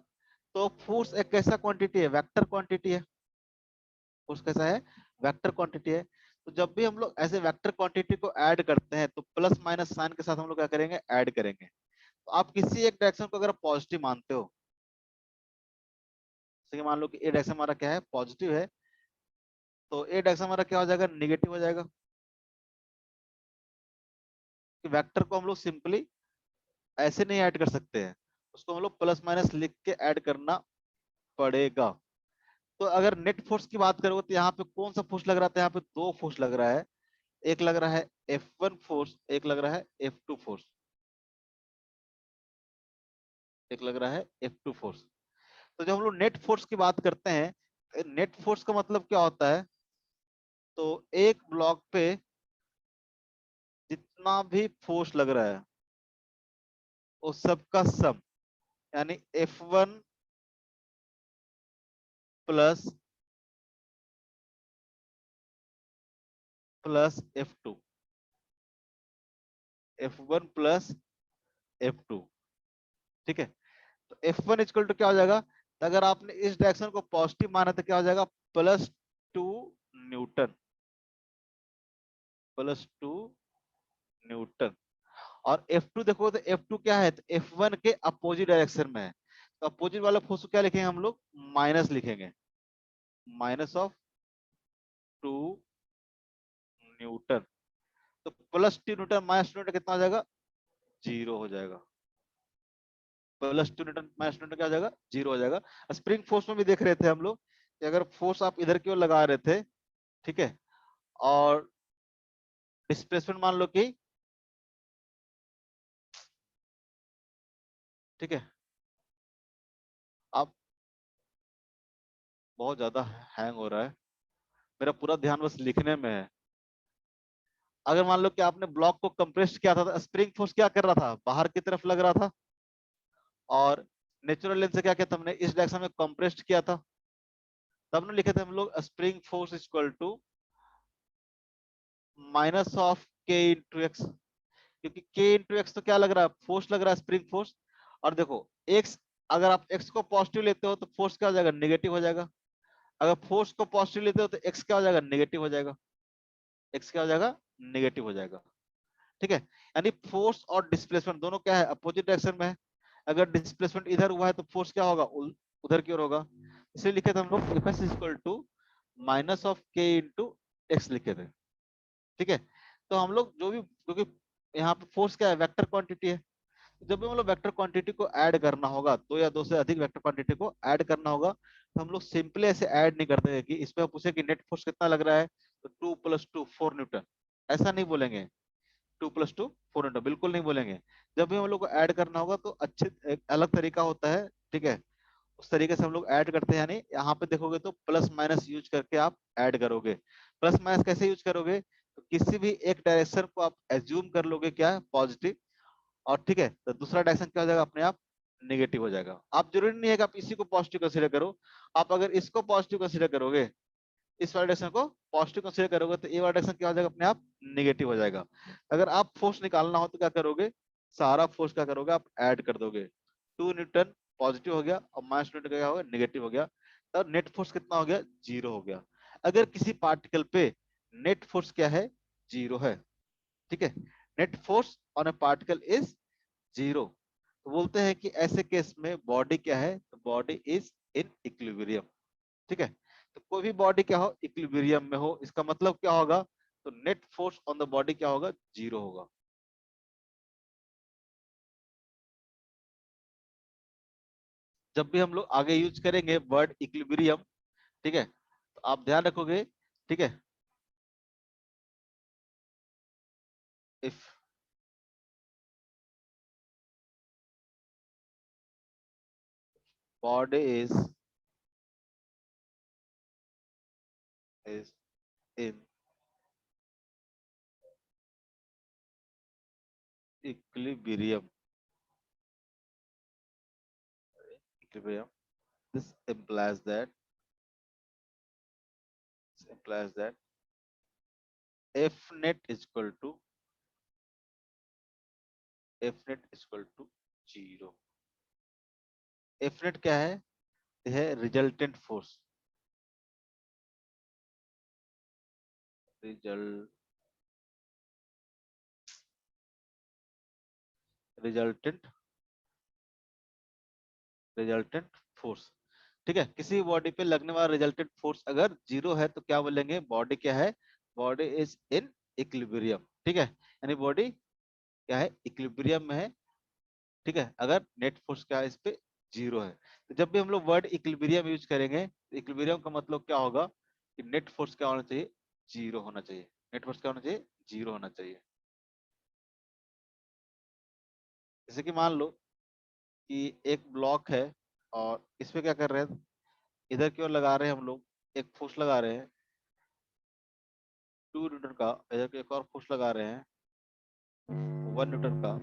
[SPEAKER 1] तो फोर्स एक कैसा क्वांटिटी है, वेक्टर क्वांटिटी है। फोर्स कैसा है, वेक्टर क्वांटिटी है। तो जब भी हम लोग ऐसे वेक्टर क्वांटिटी को ऐड करते हैं तो प्लस माइनस साइन के साथ हम लोग क्या करेंगे, ऐड करेंगे। तो आप किसी एक डायरेक्शन को अगर पॉजिटिव मानते हो, जैसे कि मान लो कि ए डायरेक्शन हमारा क्या है, पॉजिटिव है, तो ए डायरेक्शन हमारा क्या हो जाएगा, निगेटिव हो जाएगा। कि वेक्टर को हम लोग सिंपली ऐसे नहीं ऐड कर सकते हैं, उसको हम लोग प्लस माइनस लिख के ऐड करना पड़ेगा। तो अगर नेट फोर्स की बात करोगे तो यहाँ पे कौन सा फोर्स लग रहा था, यहाँ पे दो फोर्स लग रहा है, एक लग रहा है F1 फोर्स, एक लग रहा है F2 फोर्स, एक लग रहा है F2 फोर्स। तो जब हम लोग नेट फोर्स की बात करते हैं, नेट फोर्स का मतलब क्या होता है, तो एक ब्लॉक पे जितना भी फोर्स लग रहा है वो सबका सम, यानी F1 plus plus F2, F1 plus F2, ठीक है। तो F1 इक्वल टू क्या हो जाएगा, तो अगर आपने इस डायरेक्शन को पॉजिटिव माना तो क्या हो जाएगा, +2 न्यूटन, +2 न्यूटन। और F2 देखो तो F2 क्या है, तो F1 के अपोजिट डायरेक्शन में है, तो अपोजिट वाला फोर्स को क्या लिखेंगे हम लोग, माइनस लिखेंगे, -2 न्यूटन। तो +2 न्यूटन -2 न्यूटन कितना हो जाएगा, जीरो हो जाएगा। +2 न्यूटन -2 न्यूटन क्या हो जाएगा, जीरो हो जाएगा। स्प्रिंग फोर्स में भी देख रहे थे हम लोग कि अगर फोर्स आप इधर की ओर लगा रहे थे, ठीक है, और डिस्प्लेसमेंट मान लो कि, ठीक है, आप बहुत ज्यादा हैंग हो रहा है, मेरा पूरा ध्यान बस लिखने में है। अगर मान लो कि आपने ब्लॉक को कंप्रेस किया था तो स्प्रिंग फोर्स क्या कर रहा था, बाहर की तरफ लग रहा था, और नेचुरल लेंथ से क्या किया था हमने, इस डायरेक्शन में कंप्रेस्ड किया था, तब ने लिखे थे हम लोग spring force equal to minus of K into X, क्योंकि के इंटू एक्स तो क्या लग रहा है, फोर्स लग रहा है, स्प्रिंग फोर्स। और देखो एक्स, अगर आप एक्स को पॉजिटिव लेते हो तो फोर्स क्या हो जाएगा, नेगेटिव हो जाएगा। अगर फोर्स को पॉजिटिव लेते हो तो एक्स क्या हो जाएगा, नेगेटिव हो जाएगा। एक्स क्या हो जाएगा, नेगेटिव हो जाएगा। ठीक है, यानी फोर्स और डिस्प्लेसमेंट दोनों क्या है, अपोजिट डायरेक्शन में है। अगर डिस्प्लेसमेंट इधर हुआ है तो फोर्स क्या होगा, उधर की ओर होगा। इसलिए लिखे थे हम लोग F S equal to minus of K into X लिखे थे। ठीक है, तो हम लोग जो भी, क्योंकि यहाँ पे फोर्स क्या है, वेक्टर क्वांटिटी है, जब भी हम लोग वेक्टर क्वांटिटी को ऐड करना होगा, दो या दो से अधिक वेक्टर क्वांटिटी को ऐड करना होगा, तो हम लोग सिंपली ऐसे ऐड नहीं करते हैं कि इसमें पूछे कि नेट फोर्स कितना लग रहा है, तो 2 + 2 4 न्यूटन, ऐसा नहीं बोलेंगे। 2 + 2 4 न्यूटन बिल्कुल नहीं बोलेंगे। जब भी हम लोग को ऐड करना होगा तो अच्छे एक अलग तरीका होता है। ठीक है, उस तरीके से हम लोग ऐड करते हैं, यानी यहाँ पे देखोगे तो प्लस माइनस यूज करके आप ऐड करोगे। प्लस माइनस कैसे यूज करोगे, तो किसी भी एक डायरेक्शन को आप एज्यूम कर लोगे क्या है, पॉजिटिव, और ठीक है, तो दूसरा डायरेक्शन क्या हो जाएगा, अपने आप नेगेटिव हो जाएगा। आप जरूरी नहीं है कि आप इसी को पॉजिटिव कंसीडर करो, आप अगर इसको पॉजिटिव कंसीडर करोगे, इस वाले डायरेक्शन को पॉजिटिव कंसीडर करोगे, तो ये वाला डायरेक्शन क्या हो जाएगा, अपने आप नेगेटिव हो जाएगा। अगर आप फोर्स निकालना हो तो क्या करोगे, सारा फोर्स क्या करोगे, आप ऐड कर दोगे। 2 न्यूटन पॉजिटिव हो गया और माइनस न्यूटन क्या हो गया, नेगेटिव हो गया, तब नेट फोर्स कितना हो गया, 0 हो गया। अगर किसी पार्टिकल पे नेट फोर्स क्या है, 0 है, ठीक है, net force on A particle is 0, तो बोलते हैं कि ऐसे केस में बॉडी क्या है, तो बॉडी इज इन इक्विलिब्रियम। ठीक है, तो कोई भी बॉडी क्या हो, इक्विलिब्रियम में हो, इसका मतलब क्या होगा, तो net force on the body क्या होगा, 0 होगा। जब भी हम लोग आगे यूज करेंगे वर्ड इक्विलिब्रियम, ठीक है, तो आप ध्यान रखोगे। ठीक है, if body is in equilibrium, equilibrium, this implies that f net is equal to zero. F net क्या है resultant force, result resultant resultant force. ठीक है, किसी बॉडी पे लगने वाला रिजल्टेंट फोर्स अगर 0 है तो क्या बोलेंगे, बॉडी क्या है, बॉडी इज इन इक्विलिब्रियम। ठीक है, यानी बॉडी क्या है, इक्विलिब्रियम में है। ठीक है, अगर नेट फोर्स क्या है इस पे, 0 है। तो जब भी हम लोग वर्ड इक्विलिब्रियम यूज करेंगे, तो इक्विलिब्रियम का मतलब क्या होगा, कि नेट फोर्स क्या होना चाहिए, 0 होना चाहिए। नेट फोर्स क्या होना चाहिए, 0 होना चाहिए। जैसे कि मान लो कि एक ब्लॉक है और इस पे क्या कर रहे हैं, इधर की ओर लगा रहे हैं हम लोग, एक फोर्स लगा रहे हैं 2 न्यूटन का, इधर की एक और फोर्स लगा रहे हैं 1 न्यूटन का,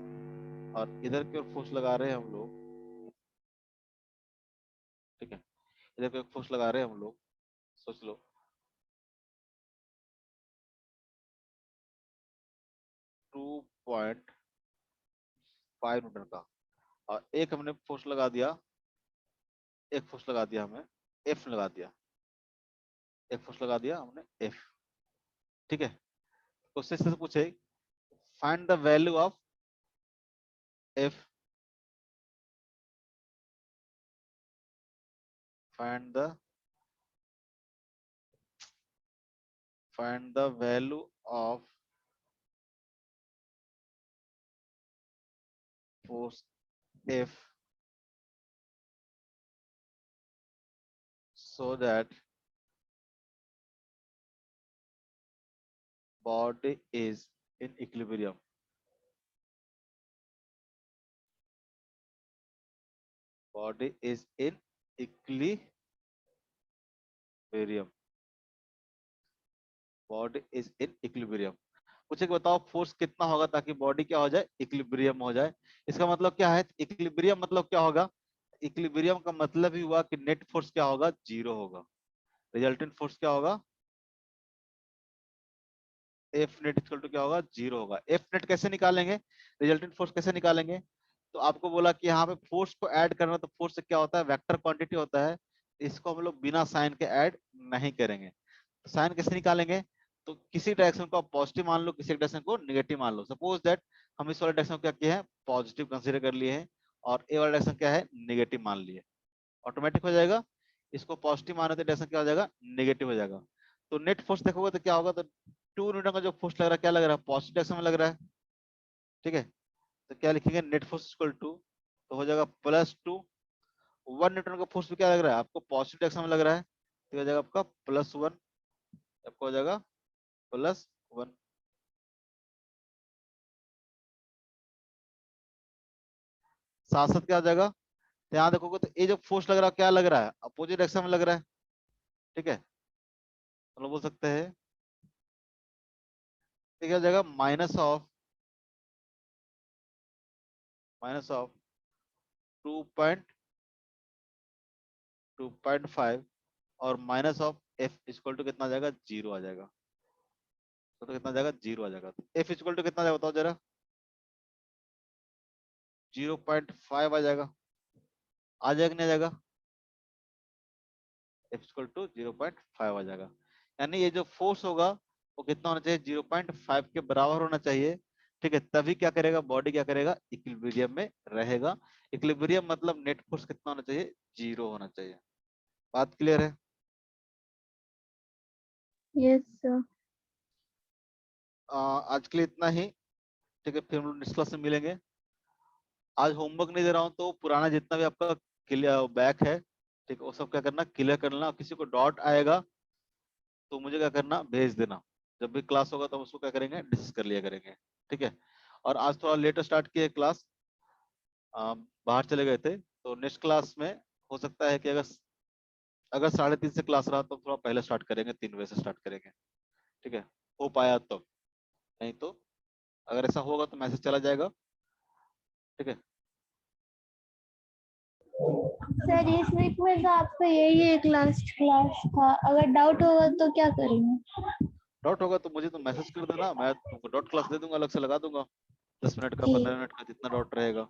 [SPEAKER 1] और इधर की ओर फोर्स लगा रहे हैं हम लोग। ठीक है, इधर पे एक फोर्स लगा रहे हैं हम लोग, सोच लो 2.5 न्यूटन का, और एक हमने फोर्स लगा दिया, एक फोर्स लगा दिया हमें, एफ लगा दिया, एक फोर्स लगा दिया हमने एफ। ठीक है, क्वेश्चन से पूछे find the value of F, find the value of force F so that body is in equilibrium, body is in equilibrium, body is in equilibrium. पूछे कि बताओ फोर्स कितना होगा ताकि बॉडी क्या हो जाए, इक्विलिब्रियम हो जाए। इसका मतलब क्या है, इक्विलिब्रियम मतलब क्या होगा, इक्विलिब्रियम का मतलब ही हुआ कि नेट फोर्स क्या होगा, 0 होगा। रिजल्टेंट फोर्स क्या होगा, एफ नेट इक्वल टू क्या होगा, 0 होगा। एफ नेट कैसे निकालेंगे, रिजल्टेंट फोर्स कैसे निकालेंगे, तो आपको बोला कि यहाँ पे फोर्स को ऐड करना, तो फोर्स से क्या होता है, वेक्टर क्वांटिटी होता है, इसको हम लोग बिना साइन के ऐड नहीं करेंगे। तो साइन कैसे निकालेंगे, तो किसी डायरेक्शन को आप पॉजिटिव मान लो, किसी डायरेक्शन को नेगेटिव मान लो। सपोज दैट हम इस वाले डायरेक्शन को क्या किए हैं, पॉजिटिव कंसीडर कर लिए हैं, और ए वाला डायरेक्शन क्या है, नेगेटिव मान लिए, ऑटोमेटिक हो जाएगा। इसको पॉजिटिव माने तो डायरेक्शन क्या हो जाएगा, नेगेटिव हो जाएगा। तो नेट फोर्स देखोगे तो क्या होगा, तो 2 न्यूटन का जो फोर्स लग रहा है, क्या लग रहा है, पॉजिटिव डायरेक्शन में लग रहा है, ठीक है। तो क्या लिखेंगे, नेट फोर्स इक्वल टू, तो हो जाएगा +2। 1 न्यूटन का फोर्स भी क्या लग रहा है आपको, पॉजिटिव डायरेक्शन में लग रहा है, तो हो जाएगा आपका +1, आपको हो जाएगा +1। साथ साथ क्या हो जाएगा, तो यहाँ देखोगे तो ये जो फोर्स लग रहा है क्या लग रहा है, अपोजिट डायरेक्शन में लग रहा है, ठीक है। तो बोल सकते हैं तो क्या हो जाएगा, माइनस ऑफ 2.5 और minus of F equal to कितना आ जाएगा, 0 आ जाएगा। तो कितना आ जाएगा, 0 आ जाएगा। तो एफ इक्वल टू कितना आ जाएगा बताओ जरा, 0.5 आ जाएगा, आ जाएगा नहीं आ जाएगा, एफ इक्वल टू 0.5 आ जाएगा। यानी ये जो फोर्स होगा वो कितना होना चाहिए, 0.5 के बराबर होना चाहिए, ठीक है। तभी क्या करेगा, बॉडी क्या करेगा, इक्विलिब्रियम में रहेगा। इक्विलिब्रियम मतलब नेट फोर्स कितना होना चाहिए, 0 होना चाहिए। बात क्लियर है।
[SPEAKER 4] Yes, sir.
[SPEAKER 1] आज के लिए इतना ही, ठीक है, फिर हम लोग नेक्स्ट क्लास में मिलेंगे। आज होमवर्क नहीं दे रहा हूँ, तो पुराना जितना भी आपका क्लियर बैक है, ठीक है, वो सब क्या करना, क्लियर कर लेना। किसी को डाउट आएगा तो मुझे क्या करना, भेज देना। जब भी क्लास होगा तो हम उसको क्या करेंगे, डिस्कस कर लिया करेंगे, ठीक है। और आज थोड़ा लेटर स्टार्ट किया क्लास, बाहर चले गए थे, तो नेक्स्ट क्लास में हो सकता है कि अगर अगर 3:30 से क्लास रहा तो थोड़ा पहले स्टार्ट करेंगे, 3 बजे से स्टार्ट करेंगे, ठीक है। हो पाया तो, नहीं तो अगर ऐसा होगा तो मैसेज चला जाएगा, ठीक है।
[SPEAKER 4] सर इस वीक में तो आपका यही एक लास्ट क्लास था, अगर डाउट होगा तो क्या करेंगे?
[SPEAKER 1] डाउट होगा तो मुझे तो मैसेज कर देना, मैं तुमको डाउट क्लास दे दूंगा, अलग से लगा दूंगा, 10 मिनट का, 15
[SPEAKER 4] ठीक
[SPEAKER 1] मिनट का, जितना डाउट रहेगा,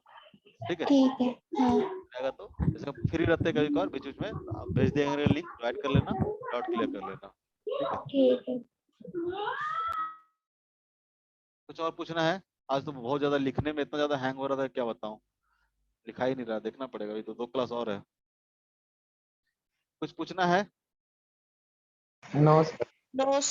[SPEAKER 1] ठीक है।
[SPEAKER 4] ठीक है। हाँ
[SPEAKER 1] रहेगा तो जैसे फ्री रहते हैं कभी कभार बीच बीच में, आप भेज देंगे लिंक, ज्वाइन कर लेना, डाउट क्लियर कर लेना, ठीक है।
[SPEAKER 4] ठीक है।
[SPEAKER 1] कुछ और पूछना है, आज तो बहुत ज्यादा लिखने में इतना ज्यादा हैंग हो रहा था, क्या बताऊं, लिखा ही नहीं रहा, देखना पड़ेगा, अभी तो 2 क्लास और है। कुछ पूछना है,
[SPEAKER 3] No, sir.
[SPEAKER 2] No, sir.